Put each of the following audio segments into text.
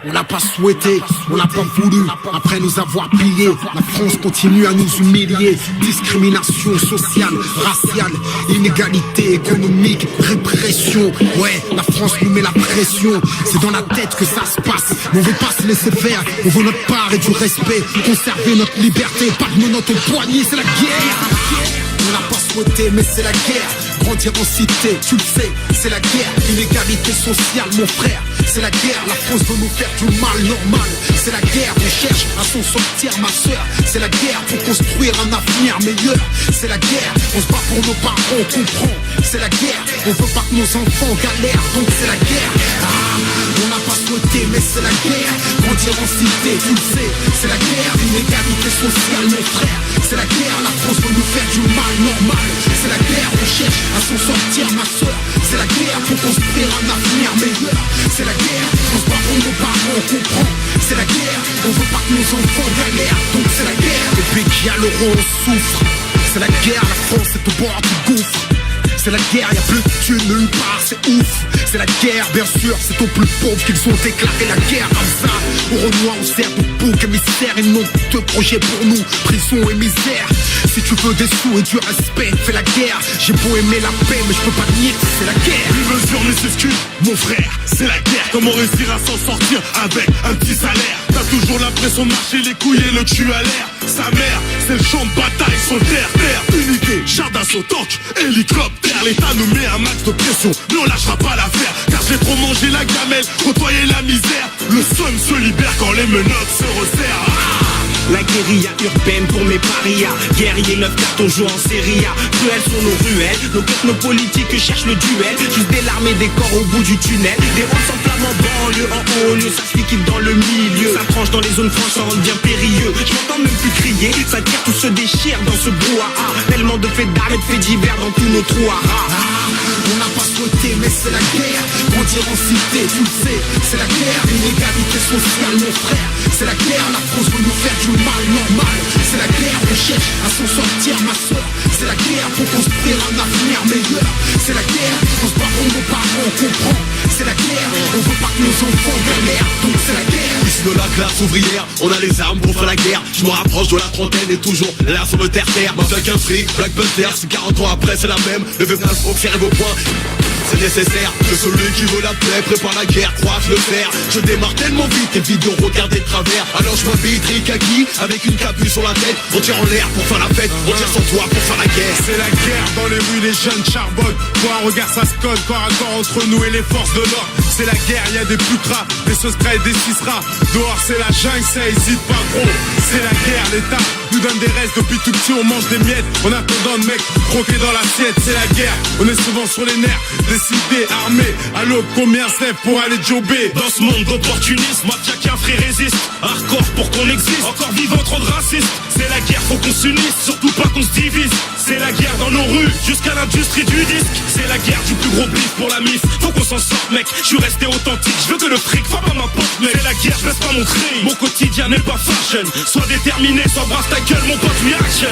On n'a pas souhaité, on n'a pas voulu. Après nous avoir pillés, la France continue à nous humilier. Discrimination sociale, raciale, inégalité économique, répression. Ouais, la France nous met la pression. C'est dans la tête que ça se passe. Mais on veut pas se laisser faire. On veut notre part et du respect. Conserver notre liberté, pas de menottes au poignet, c'est la guerre. On n'a pas souhaité, mais c'est la guerre. Grandir en cité, tu le sais, c'est la guerre. Inégalité sociale, mon frère, c'est la guerre. La France veut nous faire du mal normal. C'est la guerre, on cherche à s'en sortir, ma soeur. C'est la guerre pour construire un avenir meilleur. C'est la guerre, on se bat pour nos parents, on comprend. C'est la guerre, on veut pas que nos enfants galèrent, donc c'est la guerre. On n'a pas souhaité, mais c'est la guerre. Grandir en cité, tu le sais, c'est la guerre. Inégalité sociale, mon frère, c'est la guerre. La France veut nous faire du mal normal. C'est la guerre, on cherche à s'en sortir, ma soeur. C'est la guerre pour construire un avenir meilleur. C'est la guerre, on se bat pour nos parents, on comprend. C'est la guerre, on veut pas que nos enfants galèrent, donc c'est la guerre. Depuis qu'il y a l'euro, on souffre. C'est la guerre, la France est au bord du gouffre. C'est la guerre, y'a plus de thunes nulle part, c'est ouf. C'est la guerre, bien sûr, c'est aux plus pauvres qu'ils ont déclaré la guerre comme ça. Au Renoir, on sert de bouc émissaire. Ils n'ont que projet pour nous, prison et misère. Si tu veux des sous et du respect, fais la guerre. J'ai beau aimer la paix, mais je peux pas nier que c'est la guerre. Une mesure mais s'excuse, mon frère, c'est la guerre. Comment réussir à s'en sortir avec un petit salaire? T'as toujours l'impression de marcher les couilles et le cul à l'air. Sa mère, c'est le champ de bataille, son terre, unité, char d'assaut, tank, hélicoptère. L'État nous met un max de pression, mais on lâchera pas l'affaire. Car j'ai trop mangé la gamelle, côtoyé la misère. Le son se libère quand les menottes se resserrent. La guérilla urbaine pour mes parias. Guerriers 9 cartons jouent en série A. Cruelles sont nos ruelles, nos technopolitiques cherchent le duel. Juste des larmes et des corps au bout du tunnel. Des rôles sans flamme en banlieue, en haut lieu. Ça se liquide dans le milieu. Ça tranche dans les zones franches, ça rend bien périlleux. Je m'entends même plus crier, ça tire, tout se déchire dans ce brouhaha. Tellement de faits d'armes et de faits divers dans tous nos trous à rats. On n'a pas souhaité, mais c'est la guerre. Grandir en cité, tu le sais, c'est la guerre. Inégalité sociale, mon frère, c'est la guerre. La France veut nous faire du mal normal. C'est la guerre, on cherche à s'en sortir, ma soeur. C'est la guerre pour construire un avenir meilleur. C'est la guerre, on se bat pour nos parents, on comprend. C'est la guerre, on veut pas que nos enfants galèrent, donc c'est la guerre. Ici de la classe ouvrière, on a les armes pour faire la guerre. Je me rapproche de la trentaine et toujours là sur le terre-terre. Ma flaque un fric, Black Panther, c'est 40 ans après, c'est la même. Levez vos mains, serrez vos poings. C'est nécessaire que celui qui veut la paix prépare la guerre, croise le fer. Je démarre tellement vite, évite de regarder de travers. Alors je m'habille Rikaki avec une capuche sur la tête. On tire en l'air pour faire la fête, on tire sur toi pour faire la guerre. C'est la guerre dans les rues, les jeunes charbonnent. Pour un regard ça se code, corps à corps entre nous et les forces de l'ordre. C'est la guerre, y'a des putras, des sauceras et des cisseras. Dehors c'est la jungle, ça hésite pas gros. C'est la guerre, l'État nous donne des restes. Depuis tout petit on mange des miettes, en attendant de mecs croquer dans l'assiette. C'est la guerre, on est souvent sur les nerfs. Décidé, armé, à l'aube combien c'est pour aller jobber. Dans ce monde d'opportunisme, mafia qu'un frère résiste. Hardcore pour qu'on existe, encore vivant trop de racistes. C'est la guerre, faut qu'on s'unisse, surtout pas qu'on se divise. C'est la guerre dans nos rues, jusqu'à l'industrie du disque. C'est la guerre du plus gros bif pour la mif. Faut qu'on s'en sorte mec, je suis resté authentique. Je veux que le fric fasse pas ma pote mec. C'est la guerre, je laisse pas mon cri. Mon quotidien n'est pas fashion. Sois déterminé, sois brasse ta gueule mon pote, reaction.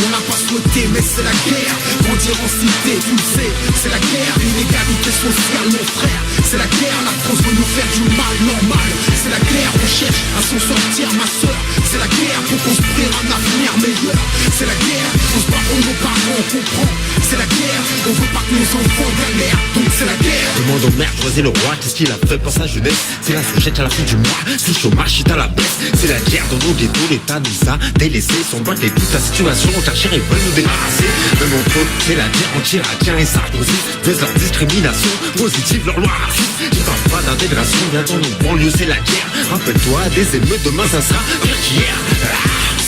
On n'a pas souhaité, mais c'est la guerre. Grandir en cité, tu le sais, c'est la guerre. Inégalité sociale, mon frère, c'est la guerre. La France veut nous faire du mal normal. C'est la guerre, on cherche à s'en sortir, ma soeur. C'est la guerre pour construire un avenir meilleur. C'est la guerre, on se bat pour nos parents, on comprend. C'est la guerre, on veut pas que nos enfants galèrent, donc c'est la guerre. Demande au maire, choisis le roi, qu'est-ce qu'il a fait pour sa jeunesse? C'est la fourchette à la fin du mois, c'est le chômage, c'est à la baisse. C'est la guerre dans nos ghettos, l'État nous a délaissés. Son boîte et toute la situation, on t'a cher et veulent nous débarrasser. De mon faute, c'est la guerre anti-irakien et Sarkozy. Baisse leur discrimination, positive leur loi raciste. Je parle pas d'intégration, bien dans nos banlieues, c'est la guerre. Rappelle-toi des émeutes, demain ça sera pire qu'hier.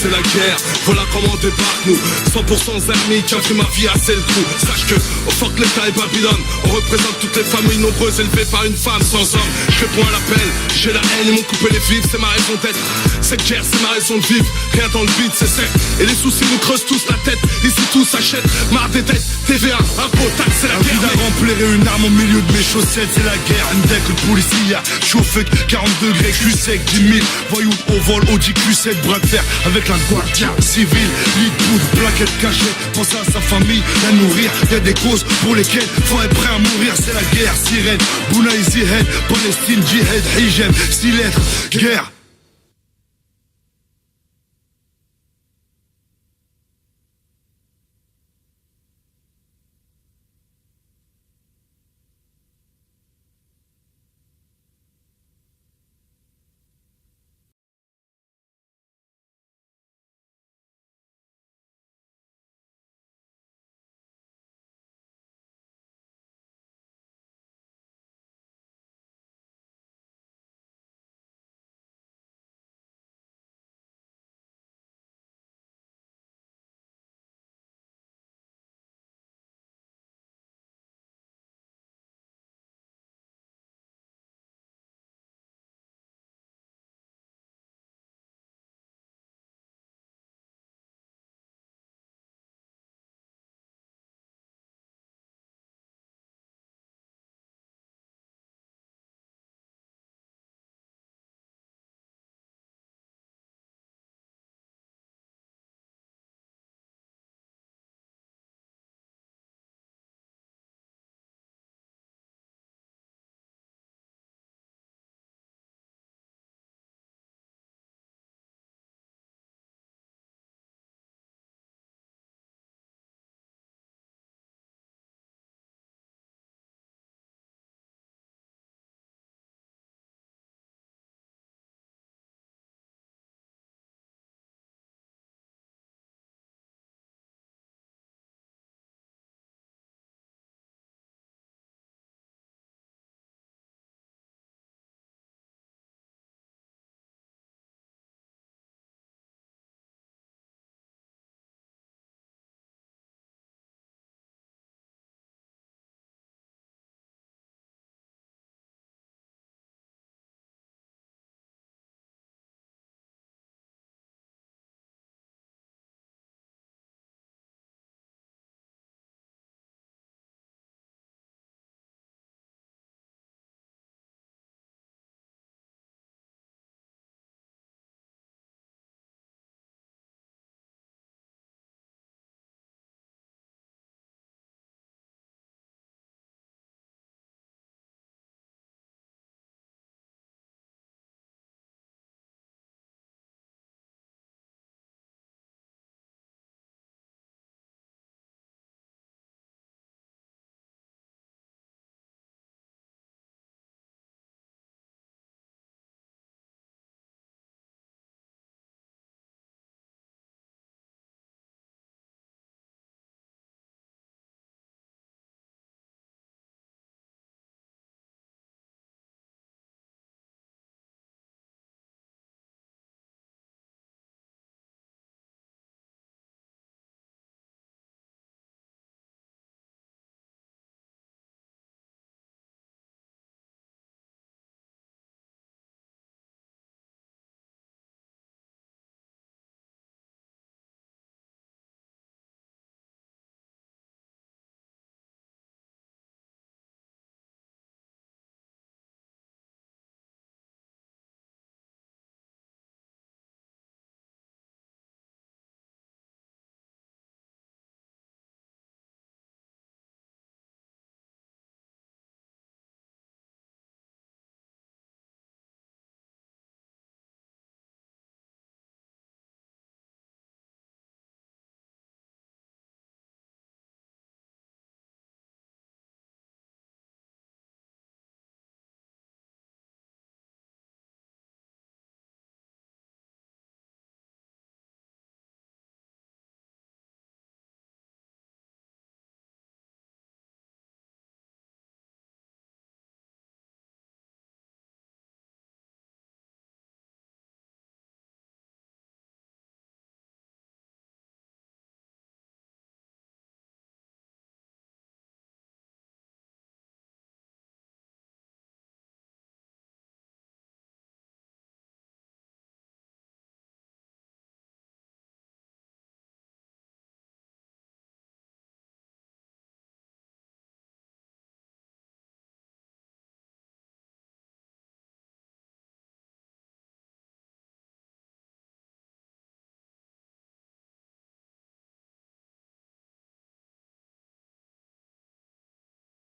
C'est la guerre, voilà comment on débarque nous. 100% ennemis qui ont pris ma vie à c'est le coup. Sache que, au fuck l'État et Babylone, on représente toutes les familles nombreuses élevées par une femme sans homme. Je réponds à l'appel, j'ai la haine, ils m'ont coupé les vifs, c'est ma raison d'être. cette guerre, c'est ma raison de vivre. Rien dans le vide, c'est sec. Et les soucis nous creusent tous la tête. Ici tout s'achète, marre des dettes, TVA, impôts, taxes, c'est la guerre. Un remplir une arme au milieu de mes chaussettes, c'est la guerre. Une deck de policier, chauffé 40 degrés, cul sec, 10 000 voyous au vol, Audi Q7, bras de fer avec la guardia civile. Lit de poudre, plaquette cachée, pense à sa famille, la nourrir. Y'a des causes pour lesquelles faut être prêt à mourir, c'est la guerre. Sirène, Bouna Easy Head, Palestine, Jihad, Hijab, 6 lettres, guerre.